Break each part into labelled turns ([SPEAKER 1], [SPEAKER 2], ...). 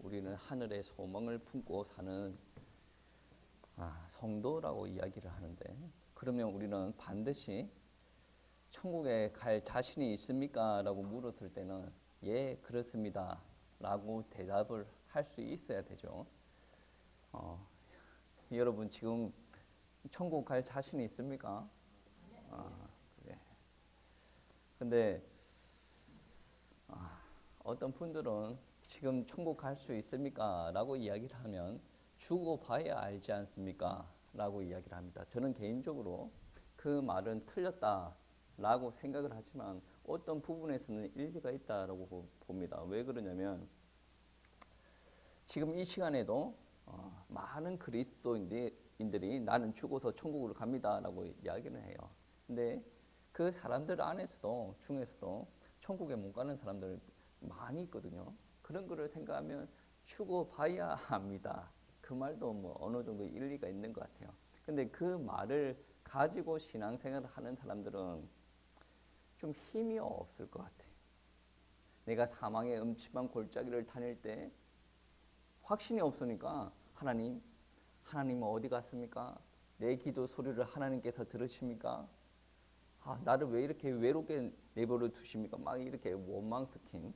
[SPEAKER 1] 우리는 하늘의 소망을 품고 사는 성도라고 이야기를 하는데, 그러면 우리는 반드시 천국에 갈 자신이 있습니까? 라고 물었을 때는 예, 그렇습니다 라고 대답을 할 수 있어야 되죠. 여러분 지금 천국 갈 자신이 있습니까? 그래. 근데 어떤 분들은 지금 천국 갈 수 있습니까? 라고 이야기를 하면 죽어봐야 알지 않습니까? 라고 이야기를 합니다. 저는 개인적으로 그 말은 틀렸다 라고 생각을 하지만 어떤 부분에서는 일리가 있다고 봅니다. 왜 그러냐면 지금 이 시간에도 많은 그리스도인들이 나는 죽어서 천국으로 갑니다 라고 이야기를 해요. 근데 그 사람들 안에서도 중에서도 천국에 못 가는 사람들 많이 있거든요. 그런 거를 생각하면 죽어봐야 합니다. 그 말도 뭐 어느 정도 일리가 있는 것 같아요. 근데 그 말을 가지고 신앙생활을 하는 사람들은 좀 힘이 없을 것 같아요. 내가 사망의 음침한 골짜기를 다닐 때 확신이 없으니까 하나님 어디 갔습니까? 내 기도 소리를 하나님께서 들으십니까? 나를 왜 이렇게 외롭게 내버려 두십니까? 막 이렇게 원망스킨,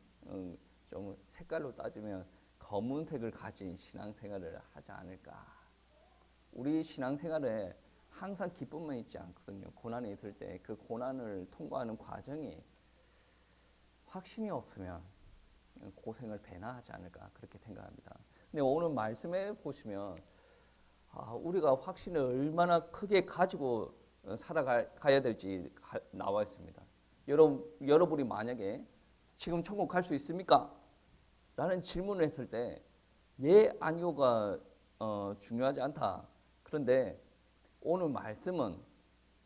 [SPEAKER 1] 좀 색깔로 따지면 검은색을 가진 신앙생활을 하지 않을까. 우리 신앙생활에 항상 기쁨만 있지 않거든요. 고난이 있을 때 그 고난을 통과하는 과정이 확신이 없으면 고생을 배나 하지 않을까 그렇게 생각합니다. 근데 오늘 말씀에 보시면 우리가 확신을 얼마나 크게 가지고 살아가야 될지 나와 있습니다. 여러분이 만약에 지금 천국 갈 수 있습니까? 라는 질문을 했을 때 예, 아니오가 중요하지 않다. 그런데 오늘 말씀은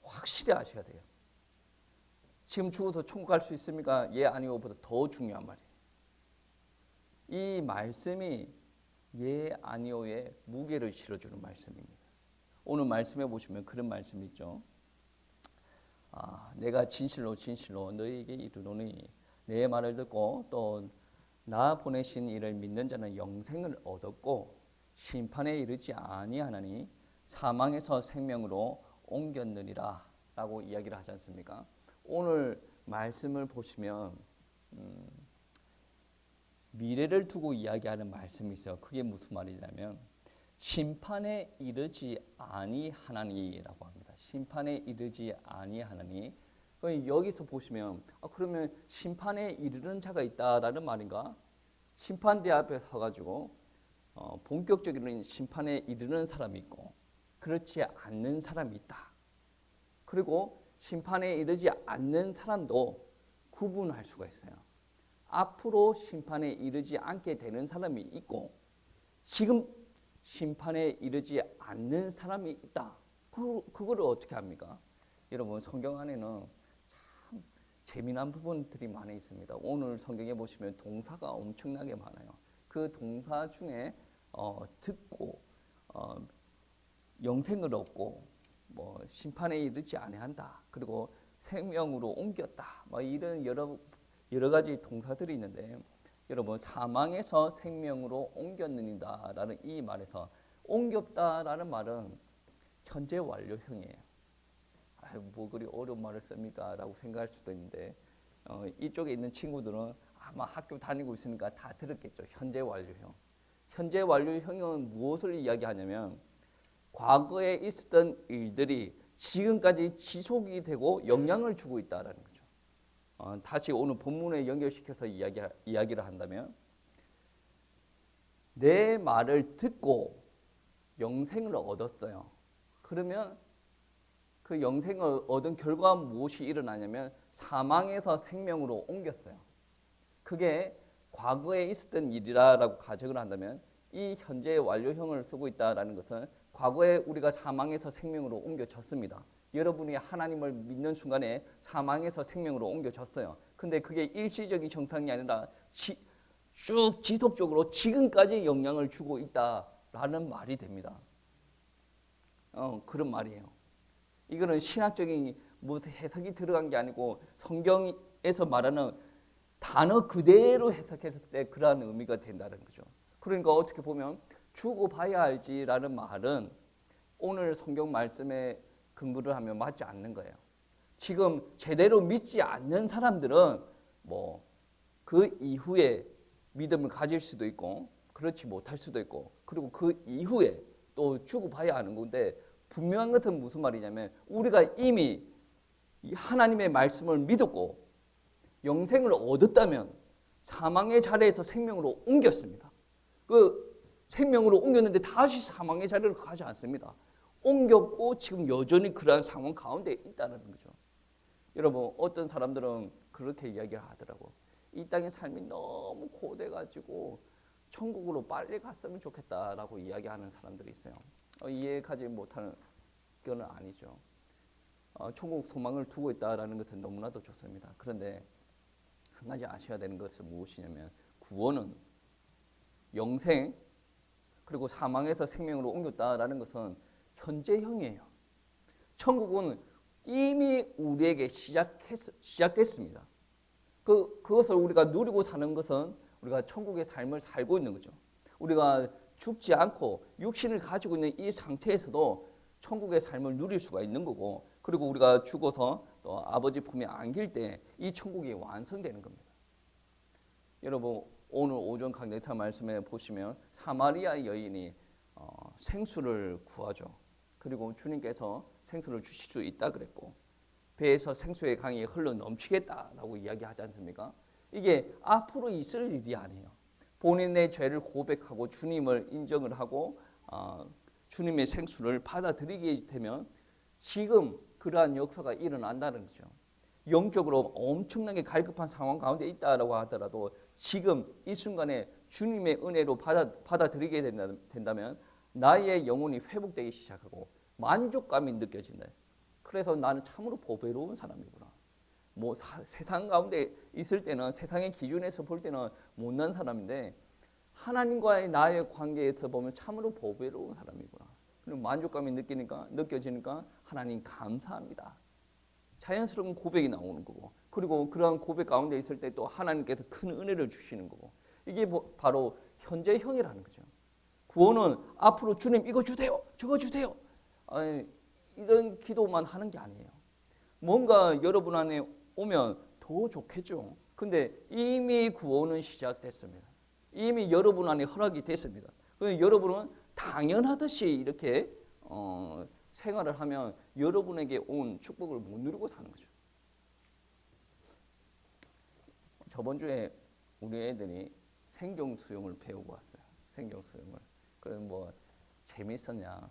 [SPEAKER 1] 확실히 아셔야 돼요. 지금 죽어서 천국 갈 수 있습니까? 예, 아니오보다 더 중요한 말이에요. 이 말씀이 예, 아니오의 무게를 실어주는 말씀입니다. 오늘 말씀해 보시면 그런 말씀이 있죠. 내가 진실로 너희에게 이르노니 내 말을 듣고 또 나 보내신 이를 믿는 자는 영생을 얻었고 심판에 이르지 아니하나니 사망에서 생명으로 옮겼느니라 라고 이야기를 하지 않습니까? 오늘 말씀을 보시면 미래를 두고 이야기하는 말씀이 있어요. 그게 무슨 말이냐면 심판에 이르지 아니하나니라고 합니다. 심판에 이르지 아니하나니. 여기서 보시면 그러면 심판에 이르는 자가 있다라는 말인가? 심판대 앞에 서가지고 본격적인 심판에 이르는 사람이 있고 그렇지 않는 사람이 있다. 그리고 심판에 이르지 않는 사람도 구분할 수가 있어요. 앞으로 심판에 이르지 않게 되는 사람이 있고 지금 심판에 이르지 않는 사람이 있다. 그거를 어떻게 합니까? 여러분 성경 안에는 참 재미난 부분들이 많이 있습니다. 오늘 성경에 보시면 동사가 엄청나게 많아요. 그 동사 중에 듣고 영생을 얻고 뭐 심판에 이르지 아니한다. 그리고 생명으로 옮겼다. 뭐 이런 여러 가지 동사들이 있는데 여러분 사망에서 생명으로 옮겼느니다라는 이 말에서 옮겼다라는 말은 현재 완료형이에요. 뭐 그리 어려운 말을 씁니까? 라고 생각할 수도 있는데 이쪽에 있는 친구들은 아마 학교 다니고 있으니까 다 들었겠죠. 현재 완료형. 현재 완료형은 무엇을 이야기하냐면 과거에 있었던 일들이 지금까지 지속이 되고 영향을 주고 있다는 거죠. 다시 오늘 본문에 연결시켜서 이야기를 한다면 내 말을 듣고 영생을 얻었어요. 그러면 그 영생을 얻은 결과 무엇이 일어나냐면 사망에서 생명으로 옮겼어요. 그게 과거에 있었던 일이라고 가정을 한다면 이 현재 완료형을 쓰고 있다는 것은 과거에 우리가 사망에서 생명으로 옮겨졌습니다. 여러분이 하나님을 믿는 순간에 사망에서 생명으로 옮겨졌어요. 근데 그게 일시적인 형상이 아니라 쭉 지속적으로 지금까지 영향을 주고 있다라는 말이 됩니다. 그런 말이에요. 이거는 신학적인 무슨 해석이 들어간 게 아니고 성경에서 말하는 단어 그대로 해석했을 때 그러한 의미가 된다는 거죠. 그러니까 어떻게 보면 주고 봐야 알지라는 말은 오늘 성경 말씀에 근거를 하면 맞지 않는 거예요. 지금 제대로 믿지 않는 사람들은 뭐 그 이후에 믿음을 가질 수도 있고 그렇지 못할 수도 있고 그리고 그 이후에 또 주고 봐야 하는 건데 분명한 것은 무슨 말이냐면 우리가 이미 하나님의 말씀을 믿었고 영생을 얻었다면 사망의 자리에서 생명으로 옮겼습니다. 그 생명으로 옮겼는데 다시 사망의 자리로 가지 않습니다. 옮겼고 지금 여전히 그러한 상황 가운데 있다는 거죠. 여러분 어떤 사람들은 그렇게 이야기를 하더라고. 이 땅의 삶이 너무 고돼가지고 천국으로 빨리 갔으면 좋겠다라고 이야기하는 사람들이 있어요. 이해가지 못하는 건 아니죠. 천국 소망을 두고 있다라는 것은 너무나도 좋습니다. 그런데 한 가지 아셔야 되는 것은 무엇이냐면 구원은 영생 그리고 사망에서 생명으로 옮겼다라는 것은 현재형이에요. 천국은 이미 우리에게 시작됐습니다. 그것을 우리가 누리고 사는 것은 우리가 천국의 삶을 살고 있는 거죠. 우리가 죽지 않고 육신을 가지고 있는 이 상태에서도 천국의 삶을 누릴 수가 있는 거고 그리고 우리가 죽어서 또 아버지 품에 안길 때 이 천국이 완성되는 겁니다. 여러분 오늘 오전 강대사 말씀에 보시면 사마리아 여인이 생수를 구하죠. 그리고 주님께서 생수를 주실 수 있다 그랬고 배에서 생수의 강이 흘러 넘치겠다라고 이야기하지 않습니까? 이게 앞으로 있을 일이 아니에요. 본인의 죄를 고백하고 주님을 인정을 하고 주님의 생수를 받아들이게 되면 지금 그러한 역사가 일어난다는 거죠. 영적으로 엄청나게 갈급한 상황 가운데 있다라고 하더라도 지금 이 순간에 주님의 은혜로 받아들이게 된다면 나의 영혼이 회복되기 시작하고 만족감이 느껴진다. 그래서 나는 참으로 보배로운 사람이구나. 뭐 세상 가운데 있을 때는 세상의 기준에서 볼 때는 못난 사람인데 하나님과의 나의 관계에서 보면 참으로 보배로운 사람이구나. 그리고 만족감이 느껴지니까 하나님 감사합니다. 자연스러운 고백이 나오는 거고 그리고 그러한 고백 가운데 있을 때 또 하나님께서 큰 은혜를 주시는 거고 이게 바로 현재형이라는 거죠. 구원은 앞으로 주님 이거 주세요 저거 주세요 이런 기도만 하는 게 아니에요. 뭔가 여러분 안에 오면 더 좋겠죠. 근데 이미 구원은 시작됐습니다. 이미 여러분 안에 허락이 됐습니다. 그래서 여러분은 당연하듯이 이렇게 생활을 하면 여러분에게 온 축복을 못 누리고 사는 거죠. 저번 주에 우리 애들이 생존 수영을 배우고 왔어요. 생존 수영을. 그래서 뭐 재밌었냐,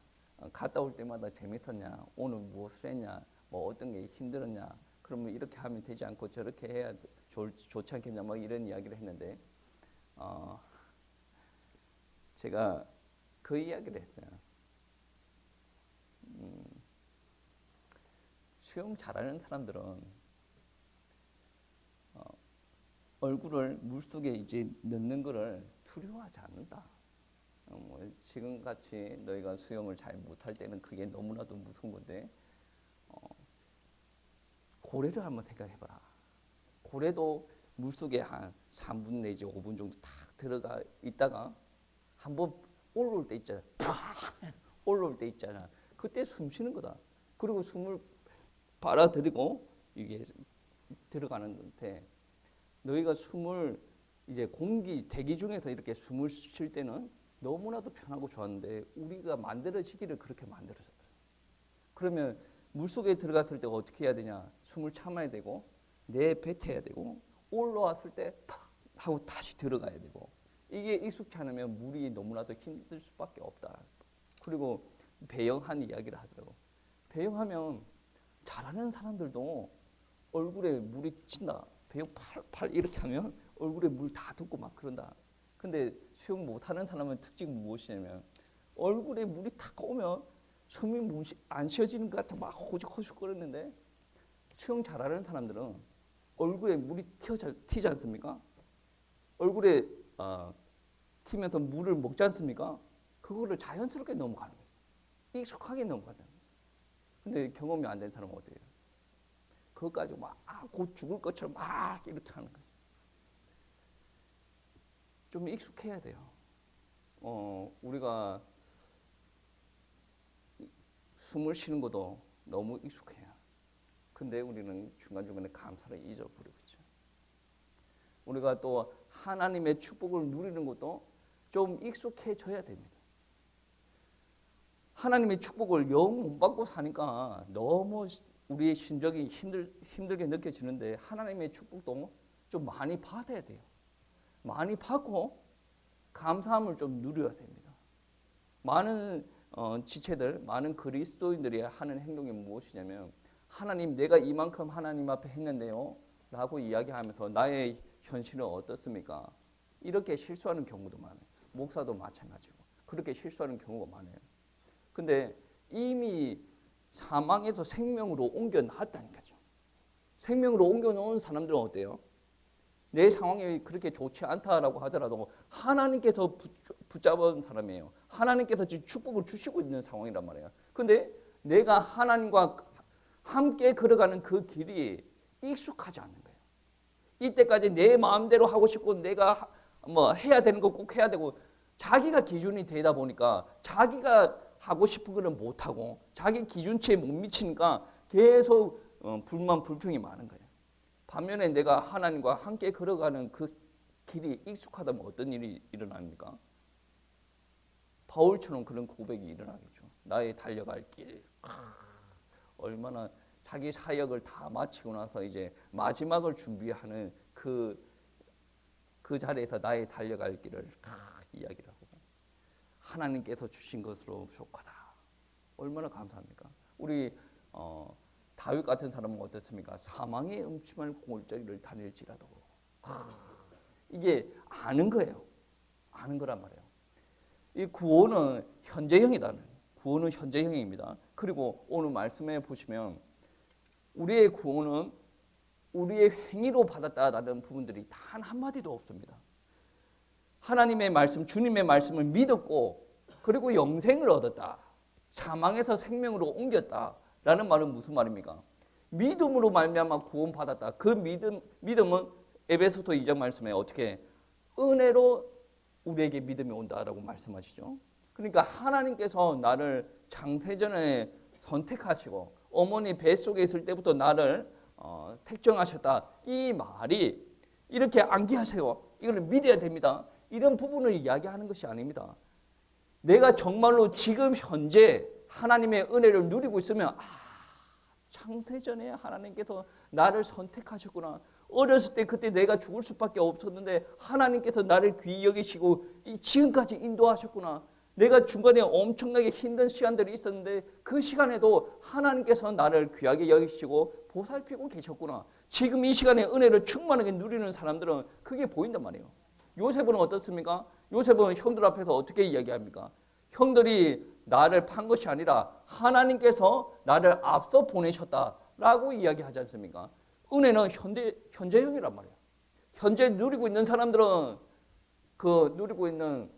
[SPEAKER 1] 갔다 올 때마다 재밌었냐, 오늘 무엇을 했냐, 뭐 어떤 게 힘들었냐, 그러면 이렇게 하면 되지 않고 저렇게 해야 좋지 않겠냐, 뭐 이런 이야기를 했는데 제가 그 이야기를 했어요. 수영 잘하는 사람들은 얼굴을 물속에 이제 넣는 것을 두려워하지 않는다. 뭐 지금 같이 너희가 수영을 잘 못할 때는 그게 너무나도 무서운 건데 고래를 한번 생각해봐라. 고래도 물속에 한 3분 내지 5분 정도 탁 들어가 있다가 한번 올라올 때 있잖아. 올라올 때 있잖아. 그때 숨 쉬는 거다. 그리고 숨을 빨아들이고 이게 들어가는데 너희가 숨을 이제 공기 대기 중에서 이렇게 숨을 쉴 때는 너무나도 편하고 좋았는데 우리가 만들어지기를 그렇게 만들어졌다. 그러면 물속에 들어갔을 때 어떻게 해야 되냐? 숨을 참아야 되고 내뱉어야 되고 올라왔을 때 팍 하고 다시 들어가야 되고 이게 익숙치 않으면 물이 너무나도 힘들 수밖에 없다. 그리고 배영한 이야기를 하더라고. 배영하면 잘하는 사람들도 얼굴에 물이 친다. 배영 팔 이렇게 하면 얼굴에 물 다 덮고 막 그런다. 근데 수영 못하는 사람은 특징이 무엇이냐면 얼굴에 물이 탁 오면 숨이 안 쉬어지는 것 같아 막 호죽호죽거리는데 수영 잘하는 사람들은 얼굴에 물이 튀지 않습니까? 얼굴에 튀면서 물을 먹지 않습니까? 그거를 자연스럽게 넘어가는 거죠. 익숙하게 넘어간다는 거죠. 근데 경험이 안 된 사람은 어때요? 그것까지 막 곧 죽을 것처럼 막 이렇게 하는 거죠. 좀 익숙해야 돼요. 우리가 숨을 쉬는 것도 너무 익숙해요. 근데 우리는 중간중간에 감사를 잊어버리고 있죠. 우리가 또 하나님의 축복을 누리는 것도 좀 익숙해져야 됩니다. 하나님의 축복을 영 못 받고 사니까 너무 우리의 심정이 힘들게 느껴지는데 하나님의 축복도 좀 많이 받아야 돼요. 많이 받고 감사함을 좀 누려야 됩니다. 많은 지체들, 많은 그리스도인들이 하는 행동이 무엇이냐면 하나님 내가 이만큼 하나님 앞에 했는데요 라고 이야기하면서 나의 현실은 어떻습니까? 이렇게 실수하는 경우도 많아요. 목사도 마찬가지고 그렇게 실수하는 경우가 많아요. 근데 이미 사망에서 생명으로 옮겨놨다니까요. 생명으로 옮겨놓은 사람들은 어때요? 내 상황이 그렇게 좋지 않다라고 하더라도 하나님께서 붙잡은 사람이에요. 하나님께서 지금 축복을 주시고 있는 상황이란 말이에요. 근데 내가 하나님과 함께 걸어가는 그 길이 익숙하지 않는 거예요. 이때까지 내 마음대로 하고 싶고 내가 뭐 해야 되는 거 꼭 해야 되고 자기가 기준이 되다 보니까 자기가 하고 싶은 거는 못하고 자기 기준치에 못 미치니까 계속 불만 불평이 많은 거예요. 반면에 내가 하나님과 함께 걸어가는 그 길이 익숙하다면 어떤 일이 일어납니까? 바울처럼 그런 고백이 일어나겠죠. 나의 달려갈 길. 얼마나 자기 사역을 다 마치고 나서 이제 마지막을 준비하는 그 자리에서 나의 달려갈 길을 이야기를 하고 하나님께서 주신 것으로 족하다. 얼마나 감사합니까? 우리 다윗 같은 사람은 어떻습니까? 사망의 음침한 골짜기를 다닐지라도 이게 아는 거예요. 아는 거란 말이에요. 이 구원은 현재형이다. 구원은 현재형입니다. 그리고 오늘 말씀에 보시면 우리의 구원은 우리의 행위로 받았다라는 부분들이 단 한마디도 없습니다. 하나님의 말씀, 주님의 말씀을 믿었고 그리고 영생을 얻었다. 사망에서 생명으로 옮겼다라는 말은 무슨 말입니까? 믿음으로 말미암아 구원받았다. 그 믿음은 에베소서 2장 말씀에 어떻게 은혜로 우리에게 믿음이 온다라고 말씀하시죠. 그러니까 하나님께서 나를 창세전에 선택하시고 어머니 뱃속에 있을 때부터 나를 택정하셨다. 이 말이 이렇게 암기하세요. 이걸 믿어야 됩니다. 이런 부분을 이야기하는 것이 아닙니다. 내가 정말로 지금 현재 하나님의 은혜를 누리고 있으면 창세전에 하나님께서 나를 선택하셨구나. 어렸을 때 그때 내가 죽을 수밖에 없었는데 하나님께서 나를 귀히 여기시고 지금까지 인도하셨구나. 내가 중간에 엄청나게 힘든 시간들이 있었는데 그 시간에도 하나님께서 나를 귀하게 여기시고 보살피고 계셨구나. 지금 이 시간에 은혜를 충만하게 누리는 사람들은 그게 보인단 말이에요. 요셉은 어떻습니까? 요셉은 형들 앞에서 어떻게 이야기합니까? 형들이 나를 판 것이 아니라 하나님께서 나를 앞서 보내셨다라고 이야기하지 않습니까? 은혜는 현재형이란 말이에요. 현재 누리고 있는 사람들은 그 누리고 있는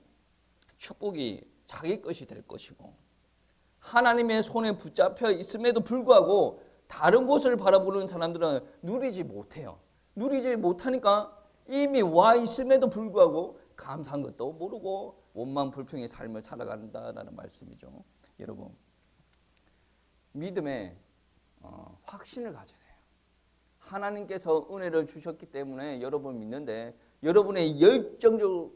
[SPEAKER 1] 축복이 자기 것이 될 것이고 하나님의 손에 붙잡혀 있음에도 불구하고 다른 곳을 바라보는 사람들은 누리지 못해요. 누리지 못하니까 이미 와 있음에도 불구하고 감사한 것도 모르고 원망 불평의 삶을 살아간다는 말씀이죠. 여러분 믿음에 확신을 가지세요. 하나님께서 은혜를 주셨기 때문에 여러분 믿는데 여러분의 열정을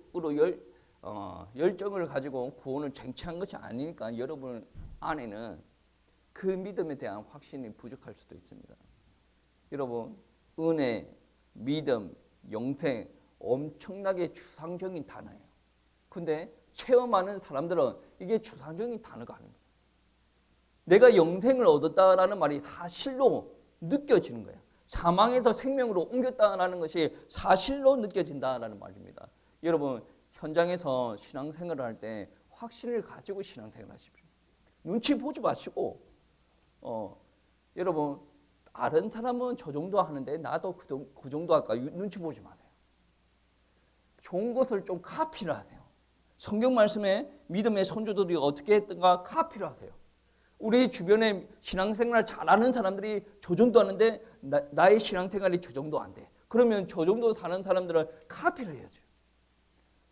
[SPEAKER 1] 가지고 구원을 쟁취한 것이 아니니까 여러분 안에는 그 믿음에 대한 확신이 부족할 수도 있습니다. 여러분 은혜, 믿음, 영생 엄청나게 추상적인 단어예요. 근데 체험하는 사람들은 이게 추상적인 단어가 아닙니다. 내가 영생을 얻었다라는 말이 사실로 느껴지는 거예요. 사망에서 생명으로 옮겼다라는 것이 사실로 느껴진다라는 말입니다. 여러분 현장에서 신앙생활을 할 때 확신을 가지고 신앙생활을 하십시오. 눈치 보지 마시고 여러분 다른 사람은 저 정도 하는데 나도 그 정도 할까 눈치 보지 마세요. 좋은 것을 좀 카피를 하세요. 성경 말씀에 믿음의 선조들이 어떻게 했던가 카피를 하세요. 우리 주변에 신앙생활 잘하는 사람들이 저 정도 하는데 나의 신앙생활이 저 정도 안 돼. 그러면 저 정도 사는 사람들은 카피를 해야죠.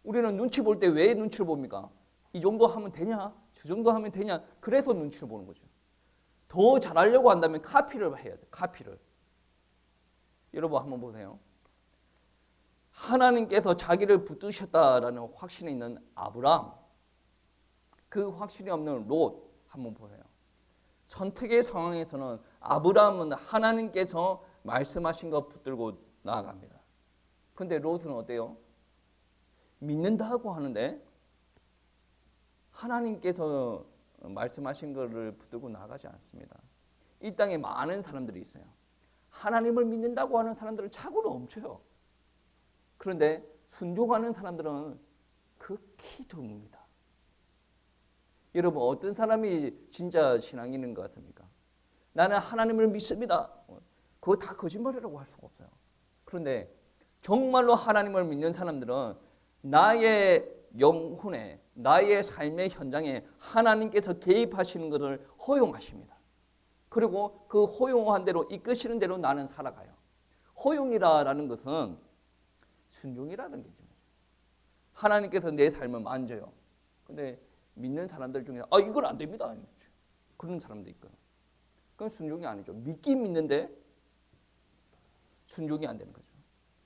[SPEAKER 1] 우리는 눈치 볼 때 왜 눈치를 봅니까? 이 정도 하면 되냐? 저 정도 하면 되냐? 그래서 눈치를 보는 거죠. 더 잘하려고 한다면 카피를 해야죠. 카피를. 여러분 한번 보세요. 하나님께서 자기를 붙드셨다라는 확신이 있는 아브라함, 그 확신이 없는 롯 한번 보세요. 선택의 상황에서는 아브라함은 하나님께서 말씀하신 것 붙들고 나아갑니다. 근데 롯은 어때요? 믿는다고 하는데 하나님께서 말씀하신 것을 붙들고 나가지 않습니다. 이 땅에 많은 사람들이 있어요. 하나님을 믿는다고 하는 사람들은 차고를 넘쳐요. 그런데 순종하는 사람들은 극히 드뭅니다. 여러분 어떤 사람이 진짜 신앙이 있는 것 같습니까? 나는 하나님을 믿습니다. 그거 다 거짓말이라고 할 수가 없어요. 그런데 정말로 하나님을 믿는 사람들은 나의 영혼에, 나의 삶의 현장에 하나님께서 개입하시는 것을 허용하십니다. 그리고 그 허용한 대로 이끄시는 대로 나는 살아가요. 허용이라는 것은 순종이라는 거죠. 하나님께서 내 삶을 만져요. 근데 믿는 사람들 중에 이건 안 됩니다. 그런 사람도 있고요. 그건 순종이 아니죠. 믿긴 믿는데 순종이 안 되는 거죠.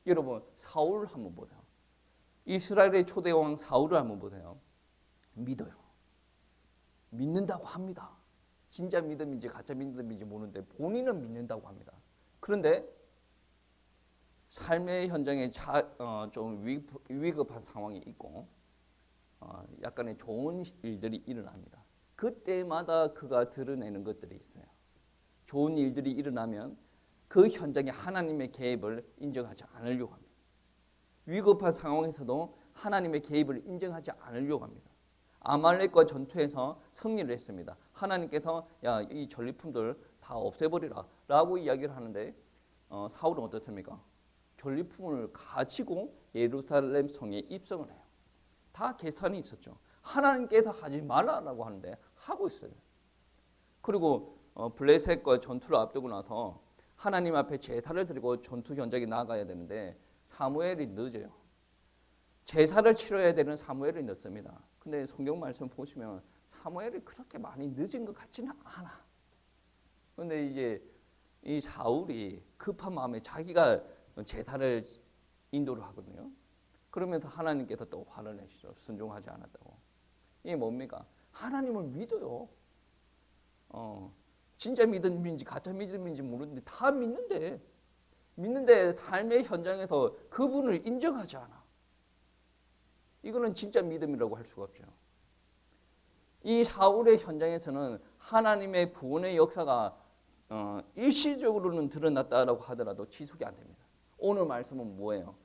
[SPEAKER 1] 여러분 사울 한번 보세요. 이스라엘의 초대 왕 사울을 한번 보세요. 믿어요. 믿는다고 합니다. 진짜 믿음인지 가짜 믿음인지 모르는데 본인은 믿는다고 합니다. 그런데 삶의 현장에 좀 위급한 상황이 있고 약간의 좋은 일들이 일어납니다. 그때마다 그가 드러내는 것들이 있어요. 좋은 일들이 일어나면 그 현장에 하나님의 개입을 인정하지 않으려고 합니다. 위급한 상황에서도 하나님의 개입을 인정하지 않으려고 합니다. 아말렉과 전투에서 승리를 했습니다. 하나님께서 이 전리품들 다 없애버리라 라고 이야기를 하는데 사울은 어떻습니까? 전리품을 가지고 예루살렘 성에 입성을 해요. 다 계산이 있었죠. 하나님께서 하지 말라라고 하는데 하고 있어요. 그리고 블레셋과 전투를 앞두고 나서 하나님 앞에 제사를 드리고 전투 현장에 나가야 되는데 사무엘이 늦어요. 제사를 치러야 되는 사무엘이 늦습니다. 근데 성경 말씀 보시면 사무엘이 그렇게 많이 늦은 것 같지는 않아. 근데 이제 이 사울이 급한 마음에 자기가 제사를 인도를 하거든요. 그러면서 하나님께서 또 화를 내시죠. 순종하지 않았다고. 이게 뭡니까? 하나님을 믿어요. 진짜 믿음인지 가짜 믿음인지 모르는데 다 믿는데 삶의 현장에서 그분을 인정하지 않아. 이거는 진짜 믿음이라고 할 수가 없죠. 이 사울의 현장에서는 하나님의 구원의 역사가 일시적으로는 드러났다라고 하더라도 지속이 안 됩니다. 오늘 말씀은 뭐예요?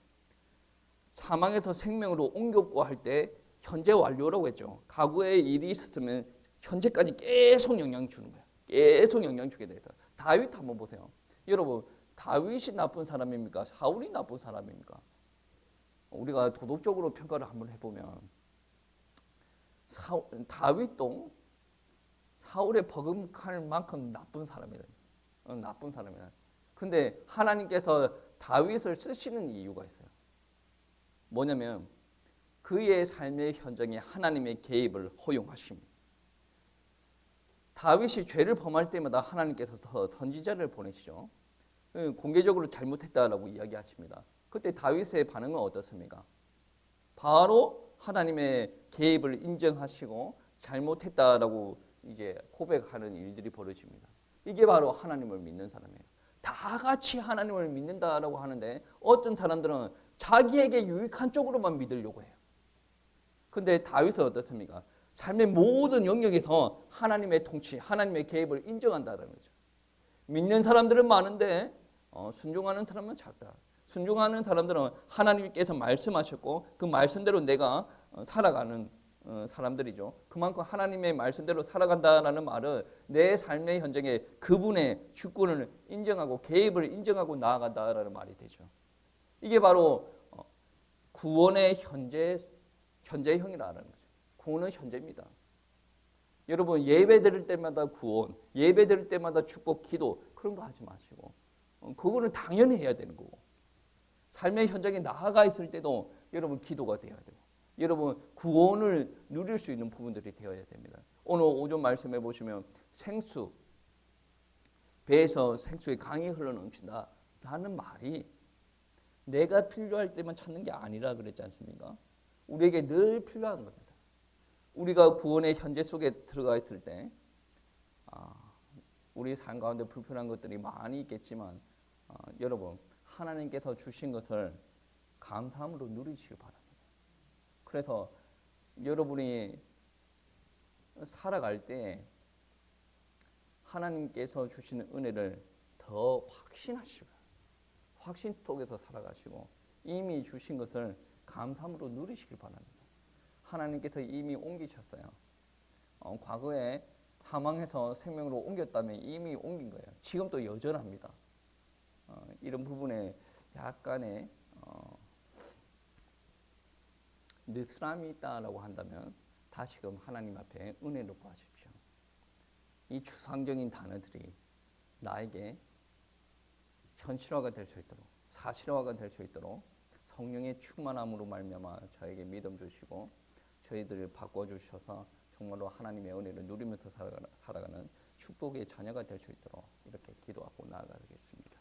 [SPEAKER 1] 사망에서 생명으로 옮겼고 할 때 현재 완료라고 했죠. 과거에 일이 있었으면 현재까지 계속 영향 주는 거예요. 계속 영향 주게 되다. 다윗 한번 보세요. 여러분 다윗이 나쁜 사람입니까? 사울이 나쁜 사람입니까? 우리가 도덕적으로 평가를 한번 해보면 다윗도 사울에 버금갈 만큼 나쁜 사람이다. 나쁜 사람이다. 근데 하나님께서 다윗을 쓰시는 이유가 있어요. 뭐냐면 그의 삶의 현장에 하나님의 개입을 허용하십니다. 다윗이 죄를 범할 때마다 하나님께서 선지자를 보내시죠. 공개적으로 잘못했다라고 이야기하십니다. 그때 다윗의 반응은 어떻습니까? 바로 하나님의 개입을 인정하시고 잘못했다라고 이제 고백하는 일들이 벌어집니다. 이게 바로 하나님을 믿는 사람이에요. 다 같이 하나님을 믿는다라고 하는데 어떤 사람들은 자기에게 유익한 쪽으로만 믿으려고 해요. 근데 다윗은 어떻습니까? 삶의 모든 영역에서 하나님의 통치, 하나님의 개입을 인정한다는 거죠. 믿는 사람들은 많은데 순종하는 사람은 작다. 순종하는 사람들은 하나님께서 말씀하셨고 그 말씀대로 내가 살아가는 사람들이죠. 그만큼 하나님의 말씀대로 살아간다라는 말은 내 삶의 현장에 그분의 주권을 인정하고 개입을 인정하고 나아간다라는 말이 되죠. 이게 바로 구원의 현재형이라는 거죠. 구원은 현재입니다. 여러분 예배 드릴 때마다 구원, 예배 드릴 때마다 축복, 기도 그런 거 하지 마시고 그거는 당연히 해야 되는 거고 삶의 현장에 나아가 있을 때도 여러분 기도가 돼야 되고 여러분 구원을 누릴 수 있는 부분들이 되어야 됩니다. 오늘 오전 말씀해 보시면 생수, 배에서 생수의 강이 흘러넘친다 라는 말이 내가 필요할 때만 찾는 게 아니라 그랬지 않습니까? 우리에게 늘 필요한 겁니다. 우리가 구원의 현재 속에 들어가 있을 때 우리 삶 가운데 불편한 것들이 많이 있겠지만 여러분 하나님께서 주신 것을 감사함으로 누리시길 바랍니다. 그래서 여러분이 살아갈 때 하나님께서 주시는 은혜를 더 확신하시고 확신 속에서 살아가시고 이미 주신 것을 감사함으로 누리시길 바랍니다. 하나님께서 이미 옮기셨어요. 과거에 사망해서 생명으로 옮겼다면 이미 옮긴 거예요. 지금도 여전합니다. 이런 부분에 약간의 느슨함이 있다라고 한다면 다시금 하나님 앞에 은혜를 구하십시오. 이 추상적인 단어들이 나에게 현실화가 될 수 있도록 사실화가 될 수 있도록 성령의 충만함으로 말미암아 저에게 믿음 주시고 저희들을 바꿔주셔서 정말로 하나님의 은혜를 누리면서 살아가는 축복의 자녀가 될 수 있도록 이렇게 기도하고 나아가겠습니다.